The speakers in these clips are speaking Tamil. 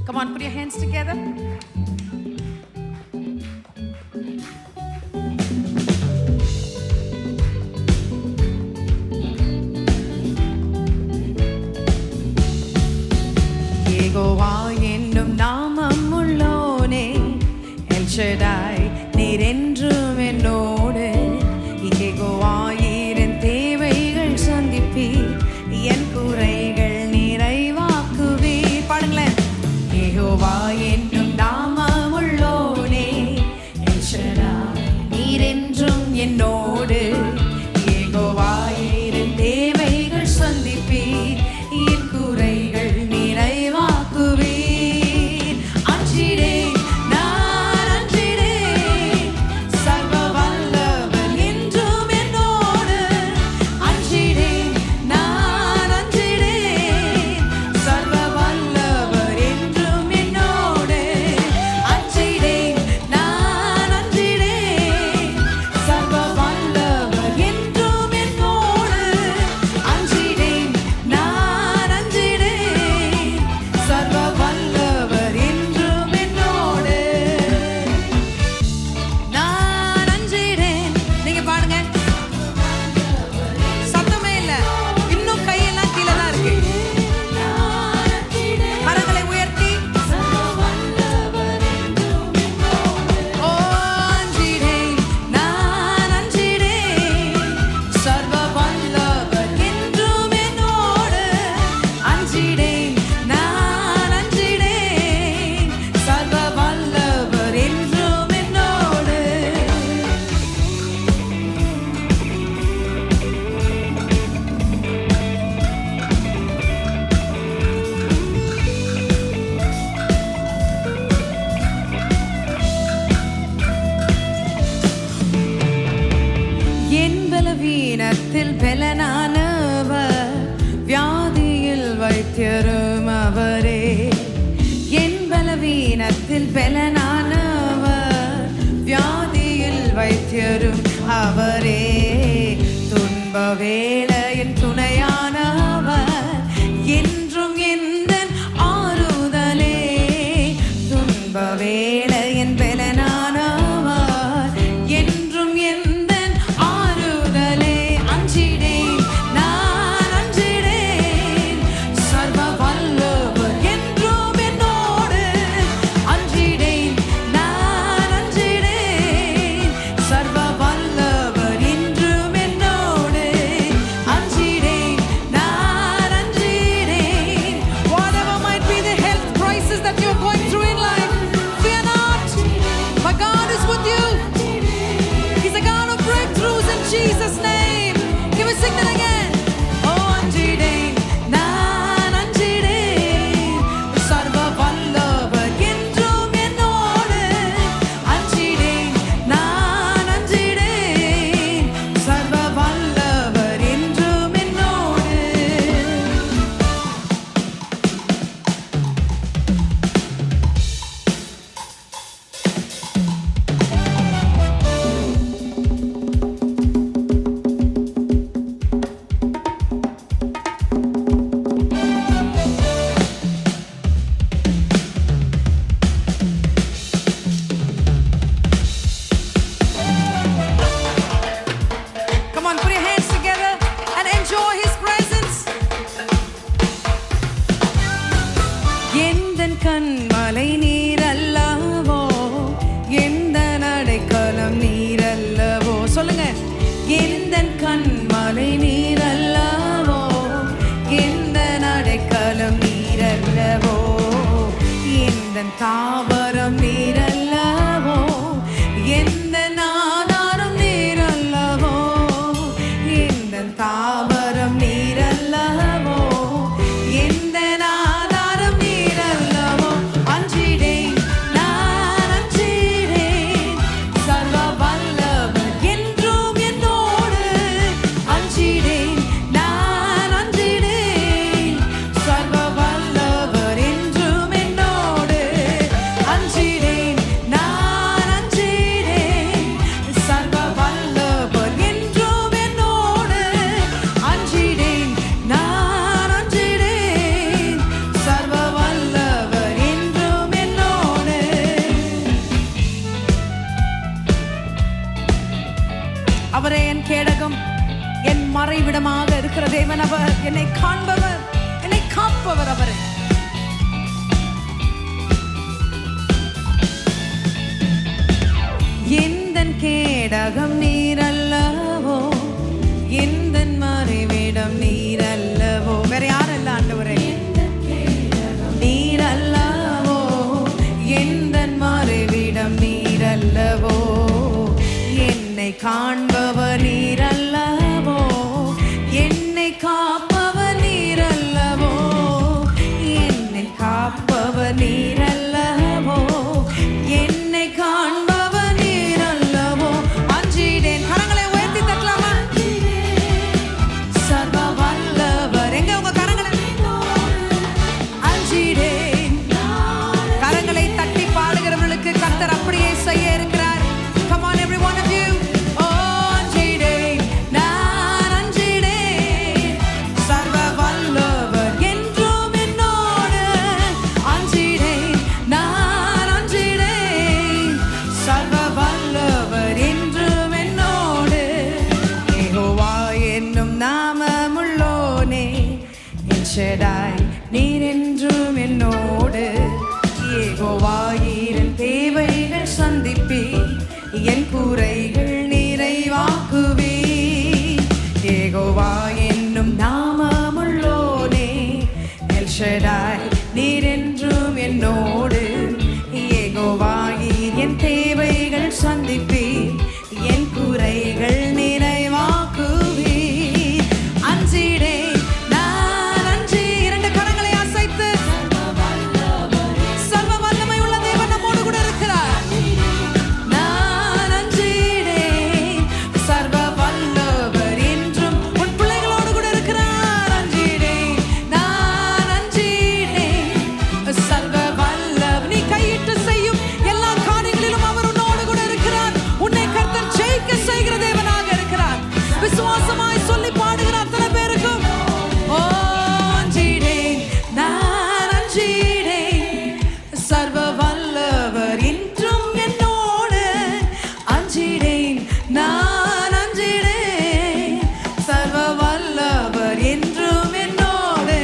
Come on, put your hands together. Yehovaa Ennum நாமம் உள்ளோனே எல் ஷடாய் நீர் என்றும் என்னோடு. யெகோவா என் தேவைகள் சந்திப்பீர், என் குறைகள் நிறைவாக்குவீர். பாடுங்களேன். யெகோவா என்னும் நாமம் உள்ளோனே எல் ஷடாய் நீர் என்றும் என்னோடு. யெகோவா என் தேவைகள் சந்திப்பீர், என் குறைகள் நிறைவாக்குவீர். அஞ்சிடேன் நான் அஞ்சிடேன், சர்வ வல்லவர் என்றும் என்னோடு. அஞ்சிடேன் நான் அஞ்சிடேன், சர்வ வல்லவர் என்றும் என்னோடு. அஞ்சிடேன் நான் அஞ்சிடேன், சர்வ வல்லவர் என்றும் என்னோடு. அஞ்சிடேன் நான் அஞ்சிடேன், சர்வ வல்லவர் என்றும் என்னோடு. நான் அஞ்சிடேன். நீங்க பாடுங்க. சத்தமே இல்ல, இன்னும் கையெல்லாம் கீழே தான் இருக்கு. கரங்களை உயர்த்தி ஓ அஞ்சிடேன் நான் அஞ்சிடேன், சர்வ வல்லவர் என்றும் என்னோடு. அஞ்சிடேன் நான் அஞ்சிடேன், சர்வ வல்லவர் என்றும் என்னோடு. என் பலவீனத்தில் பலனானவர், வியாதியில் வைத்தியரும் அவரே. என் பலவீனத்தில் பலனானவர், வியாதியில் வைத்தியரும் அவரே. துன்ப வேளையின் துணையானவர், என்றும் எந்தன் ஆறுதலே. துன்ப வேளையின் பலனானவர், என்றும் எந்தன் ஆறுதலே. அஞ்சிடேன் நான் அஞ்சிடேன், சர்வ வல்லவர் என்றும் என்னோடு. அஞ்சிடேன் நான் அஞ்சிடேன், சர்வ வல்லவர் என்றும் என்னோடு. அஞ்சிடேன் நான் அஞ்சிடேன். Whatever might be the health crisis that you're going through in life, fear not, my God is with you. He's a God of breakthroughs in Jesus' name. Can we sing that again? Oh அஞ்சிடேன் நான் அஞ்சிடேன், சர்வ வல்லவர் என்றும் என்னோடு. அஞ்சிடேன் நான் அஞ்சிடேன், சர்வ வல்லவர் என்றும் என்னோடு. Come on, put your hands together and enjoy His presence. எந்தன் கண்மலை நீரல்லவோ, எந்தன் அடைக்கலம் நீரல்லவோ. சொல்லுங்க. எந்தன் கண்மலை நீரல்லவோ, எந்தன் அடைக்கலம் நீரல்லவோ. எந்தன் தாவரம் நீரல்லவோ, எந்தன் ஆதாரம் நீரல்லவோ. எந்தன் தாவரம் நீரல்லவோ, எந்தன் ஆதாரம் நீரல்லவோ. அஞ்சிடேன் நான் அஞ்சிடேன், சர்வ வல்லவர் என்றும் என்னோடு. அஞ்சிடேன் நான் அஞ்சிடேன், சர்வ வல்லவர் என்றும் என்னோடு. அஞ்சிடேன் மறைவிடமாக இருக்கிற தேவன் அவர். என்னை காண்பவர், என்னை காப்பவர் அவர். எந்தன் கேடகம் நீரல்லவோ, எந்தன் மறைவிடம் நீரல்லவோ. வேற யாரல்ல ஆண்டவரே, நீரல்லவோ, எந்தன் மறைவிடம் நீரல்லவோ. என்னை காண்பவர் நீரல்லவோ, என்னை காப்பவர் நீரல்லவோ, என்னை காப்பவர் நீரல்லவோ, என்னை காண்பவர் நீரல்லவோ. அஞ்சிடேன். கரங்களை உயர்த்தி தட்டலாமா? சர்வ வல்லவர். எங்க உங்க கரங்களை? அஞ்சிடேன். கரங்களை தட்டி பாடுகிறவர்களுக்கு கர்த்தர் அப்படியே செய்ய இருக்கிறார். Come on, every one of you. Oh, அஞ்சிடேன், நான் அஞ்சிடேன். சர்வ வல்லவர் என்றும் என்னோடு. அஞ்சிடேன், நான் அஞ்சிடேன். சர்வ வல்லவர் என்றும் என்னோடு. யெகோவா என்னும் நாமமுள்ளோனே, என் ஷெடாய் நீர் என்றும் என்னோடு. யெகோவா என் தேவைகள் சந்திப்பே, என் குறைகள் நிறைவாக்குவே. யெகோவா என்னும் நாமமுள்ளோனே, எல் ஷெடாய் நீர் என்றும் என்னோடு. யெகோவா என் தேவைகள் சந்திப்பே, என் குறைகள் நிறைவாக்குவே. அஞ்சிடேன், நான் அஞ்சி. இரண்டு கரங்களை அசைத்து, சர்வ வல்லமை உள்ள தேவன் நம்மோடு கூட இருக்கிறார். நான் அஞ்சிடேன், சர்வ வல்லவர் என்றும் உன் பிள்ளைகளோடு கூட இருக்கிறார். அஞ்சிடேன், நான் அஞ்சிடேன். சர்வ வல்லவர். நீ கையிட்டு செய்யும் எல்லா காரியங்களிலும் அவர் உன்னோடு கூட இருக்கிறார். உன்னை கர்த்தர் ஜெயிக்க செய்கிற தேவனாக இருக்கிறார். விசுவாசமாய் சொல்லி பாடுகிற அத்தனை பேருக்கும் ஓ அஞ்சிடேன், நான் அஞ்சிடேன். சர்வ வல்லவர் என்றும் என்னோடு. அஞ்சிடேன், நான் அஞ்சிடேன். சர்வ வல்லவர் என்றும் என்னோடு.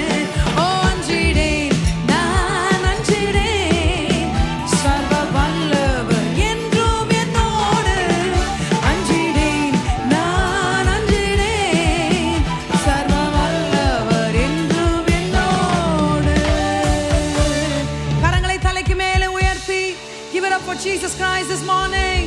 ஓ அஞ்சிடேன், நான் அஞ்சிடேன். சர்வ வல்லவர் என்றும் என்னோடு. அஞ்சிடேன், நான் அஞ்சிடேன். சர்வ வல்லவர் என்றும் என்னோடு. கரங்களை தலைக்கு மேலே உயர்த்தி, give it up for Jesus Christ this morning.